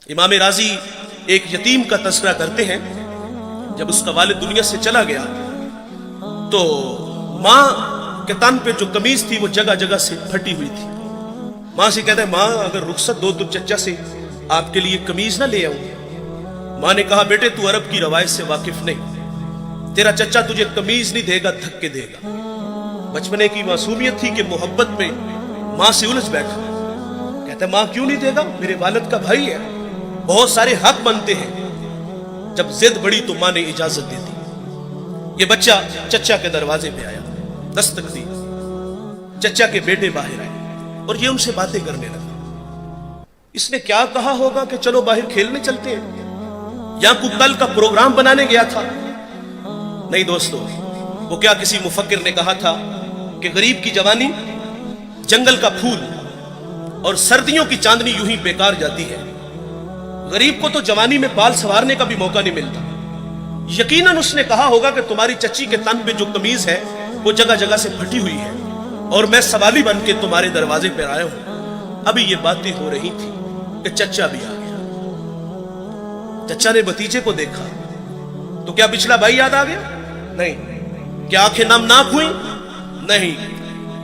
امام راضی ایک یتیم کا تذکرہ کرتے ہیں، جب اس کا والد دنیا سے چلا گیا تو ماں کے تن پہ جو قمیض تھی وہ جگہ جگہ سے پھٹی ہوئی تھی۔ ماں سے کہتا ہے ماں اگر رخصت دو تو چچا سے آپ کے لیے قمیض نہ لے آؤں۔ ماں نے کہا بیٹے تو عرب کی روایت سے واقف نہیں، تیرا چچا تجھے قمیض نہیں دے گا، دھکے دے گا۔ بچپنے کی معصومیت تھی کہ محبت میں ماں سے الجھ بیٹھا، کہتا ہے ماں کیوں نہیں دے گا، میرے والد کا بھائی ہے، بہت سارے حق بنتے ہیں۔ جب ضد بڑی تو ماں نے اجازت دے دی۔ یہ بچہ چچا کے دروازے پہ آیا، دستک دی، چچا کے بیٹے باہر آئے اور یہ ان سے باتیں کرنے لگا۔ اس نے کیا کہا ہوگا کہ چلو باہر کھیلنے چلتے ہیں، یا کوئی کل کا پروگرام بنانے گیا تھا؟ نہیں دوستو، وہ کیا کسی مفکر نے کہا تھا کہ غریب کی جوانی جنگل کا پھول اور سردیوں کی چاندنی یوں ہی بیکار جاتی ہے۔ غریب کو تو جوانی میں بال سنوارنے کا بھی موقع نہیں ملتا۔ یقیناً اس نے کہا ہوگا کہ تمہاری چچی کے تن پہ جو قمیض ہے وہ جگہ جگہ سے پھٹی ہوئی ہے اور میں سوالی بن کے تمہارے دروازے پر آیا ہوں۔ ابھی یہ باتیں ہو رہی تھی کہ چچا بھی آ گیا۔ چچا نے بھتیجے کو دیکھا تو کیا پچھلا بھائی یاد آ گیا؟ نہیں۔ کیا آنکھیں نمناک ہوئی؟ نہیں۔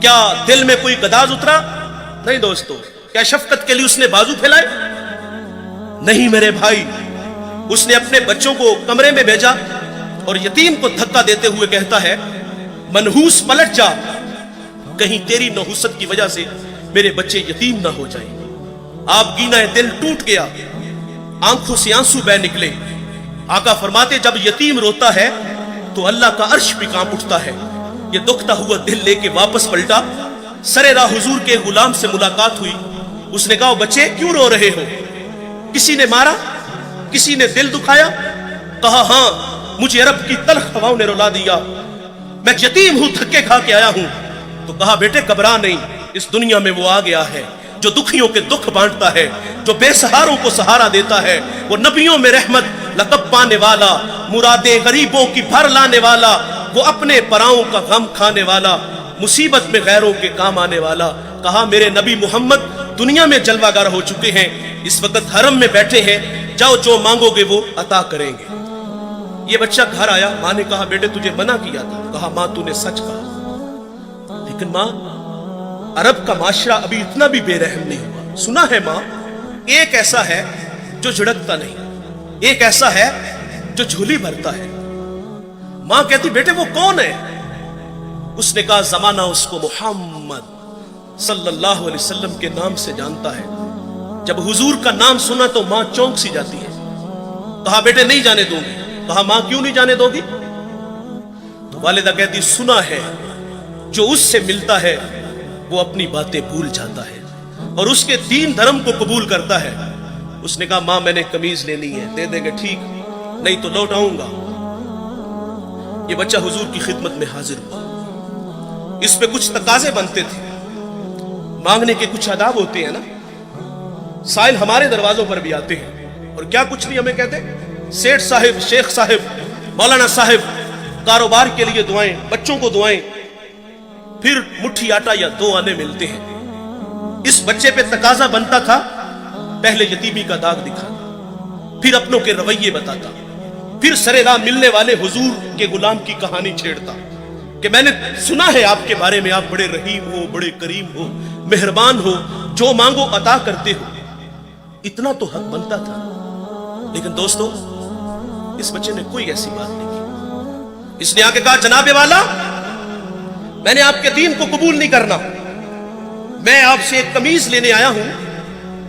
کیا دل میں کوئی گداز اترا؟ نہیں دوستو۔ کیا شفقت کے لیے اس نے بازو پھیلائے؟ نہیں میرے بھائی، اس نے اپنے بچوں کو کمرے میں بھیجا اور یتیم کو دھکا دیتے ہوئے کہتا ہے منحوس پلٹ جا، کہیں تیری نحوست کی وجہ سے میرے بچے یتیم نہ ہو جائیں۔ آپ گینا دل ٹوٹ گیا، آنکھوں سے آنسو بہ نکلے۔ آقا فرماتے جب یتیم روتا ہے تو اللہ کا عرش بھی کانپ اٹھتا ہے۔ یہ دکھتا ہوا دل لے کے واپس پلٹا، سرے راہ حضور کے غلام سے ملاقات ہوئی۔ اس نے کہا بچے کیوں رو رہے ہو؟ کسی نے مارا؟ کسی نے دل دکھایا؟ کہا ہاں، مجھے عرب کی تلخ ہواؤں نے رلا دیا، میں یتیم ہوں، دھکے کھا کے آیا ہوں۔ تو کہا بیٹے گھبرا نہیں، اس دنیا میں وہ آ گیا ہے جو دکھیوں کے دکھ بانٹتا ہے، جو بے سہاروں کو سہارا دیتا ہے، وہ نبیوں میں رحمت لقب پانے والا، مرادیں غریبوں کی بھر لانے والا، وہ اپنے پراؤں کا غم کھانے والا، مصیبت میں غیروں کے کام آنے والا۔ کہا میرے نبی محمد دنیا میں جلوہ گر ہو چکے ہیں، اس وقت حرم میں بیٹھے ہیں، جاؤ جو مانگو گے وہ عطا کریں گے۔ یہ بچہ گھر آیا، ماں نے کہا بیٹے تجھے منع کیا تھا۔ کہا ماں تو نے سچ کہا، لیکن ماں عرب کا معاشرہ ابھی اتنا بھی بے رحم نہیں ہوا۔ سنا ہے ماں ایک ایسا ہے جو جھڑکتا نہیں، ایک ایسا ہے جو جھولی بھرتا ہے۔ ماں کہتی بیٹے وہ کون ہے؟ اس نے کہا زمانہ اس کو محمد صلی اللہ علیہ وسلم کے نام سے جانتا ہے۔ جب حضور کا نام سنا تو ماں چونک سی جاتی ہے۔ کہا بیٹے نہیں جانے دوں گی۔ کہا ماں کیوں نہیں جانے دو گی؟ تو والدہ کہتی سنا ہے جو اس سے ملتا ہے وہ اپنی باتیں بھول جاتا ہے اور اس کے دین دھرم کو قبول کرتا ہے۔ اس نے کہا ماں میں نے قمیض لینی ہے، دے دیں گے ٹھیک، نہیں تو لوٹ آؤں گا۔ یہ بچہ حضور کی خدمت میں حاضر ہوا۔ اس پہ کچھ تقاضے بنتے تھے، مانگنے کے کچھ آداب ہوتے ہیں نا۔ سائل ہمارے دروازوں پر بھی آتے ہیں اور کیا کچھ نہیں ہمیں کہتے، سیٹھ صاحب، شیخ صاحب، مولانا صاحب، کاروبار کے لیے دعائیں، بچوں کو دعائیں، پھر مٹھی آٹا یا 2 آنے ملتے ہیں۔ اس بچے پہ تقاضا بنتا تھا پہلے یتیمی کا داغ دکھاتا، پھر اپنوں کے رویے بتاتا، پھر سرے راہ ملنے والے حضور کے غلام کی کہانی چھیڑتا کہ میں نے سنا ہے آپ کے بارے میں، آپ بڑے رحیم ہو، بڑے کریم ہو، مہربان ہو، جو مانگو عطا کرتے ہو۔ اتنا تو حق بنتا تھا، لیکن دوستو اس بچے نے کوئی ایسی بات نہیں کی۔ اس نے آ کے کہا جناب والا میں نے آپ کے دین کو قبول نہیں کرنا، میں آپ سے ایک قمیض لینے آیا ہوں،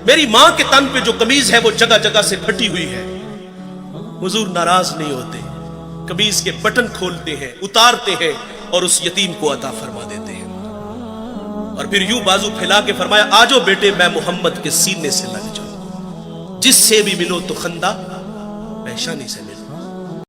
میری ماں کے تن پہ جو قمیض ہے وہ جگہ جگہ سے پھٹی ہوئی ہے۔ حضور ناراض نہیں ہوتے، قمیض کے بٹن کھولتے ہیں، اتارتے ہیں اور اس یتیم کو عطا فرما دیتے ہیں، اور پھر یوں بازو پھیلا کے فرمایا آجو بیٹے میں محمد کے سینے سے لگ جاؤں، جس سے بھی ملو تو خندہ پیشانی سے